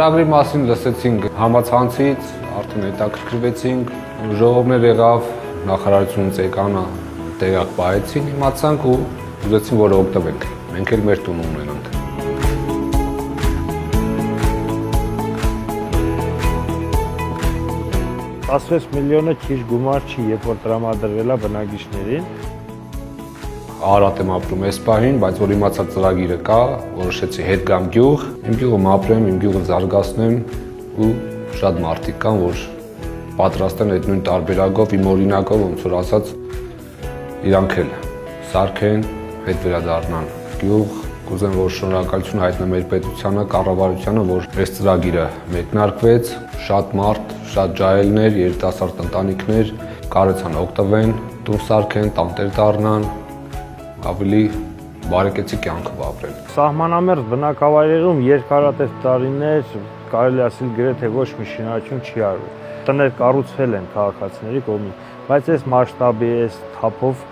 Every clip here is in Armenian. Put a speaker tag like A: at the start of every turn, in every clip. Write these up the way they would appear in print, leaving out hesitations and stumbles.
A: ծրագրի մասին լսեցինք համացանցից, արդեն հետաքրքրվեցինք, ժողովներ եղավ, նախարարությունից եկան, տեղակ պահեցին, իմացանք ու ուզեցին, որ օգտվենք։ Մենք էլ մեր տուն ունենանք։
B: 16 միլիոնը քիչ գումար չի, երբ որ տրամադրվել է բնակիչներին։
A: Արատ եմ ապրում այս պահին, բայց որ իմացա ծրագիրը կա, որոշեցի հետ գամ գյուղ, իմ գյուղում ապրեմ, իմ գյուղը զարգացնեմ ու շատ մարդիկ կան, որ պատրաստ են այդ նույն տարբերակով, իմ օրինակով, ոնց որ ասած, իրանք էլ սարքեն, հետ վերադառնան գյուղ, կուզեմ, որ շնորհակալություն հայտնեմ մեր պետությանը, կառավարությանը, որ այս ծրագիրը մեկնարկվեց, շատ մարդ, շատ ջահելներ, երիտասարդ ընտանիքներ կարողացան օգտվեն, տուն սարքեն, տանտեր դառնան, ավելի բարեկեցիկ կյանքով ապրեն։
B: Սահմանամերձ բնակավայրերում երկարատև տարիներ կարելի ասել գրեթե ոչ մի շինարարություն չի արվել։ Տներ կառուցվել են քաղաքացիների կողմից, բայց այս մասշտաբի, այս թափով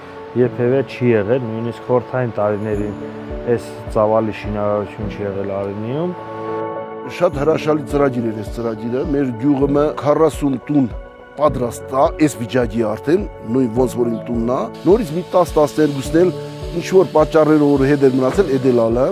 B: երբևէ չի եղել, նույնիսկ խորհրդային տարիներին այս ծավալի շինարարություն չի եղել Արենիում։
C: Շատ հրաշալի ծրագիր էր այս ծրագիրը, մեր գյուղը 40 տուն պատրաստ է, այս վիճակի արդեն, նույն ոնց որ իմ տունն է, նորից մի 10-12-ն էլ ինչ որ պատճառներով որ հետ էր մնացել, էդ էլ ալը։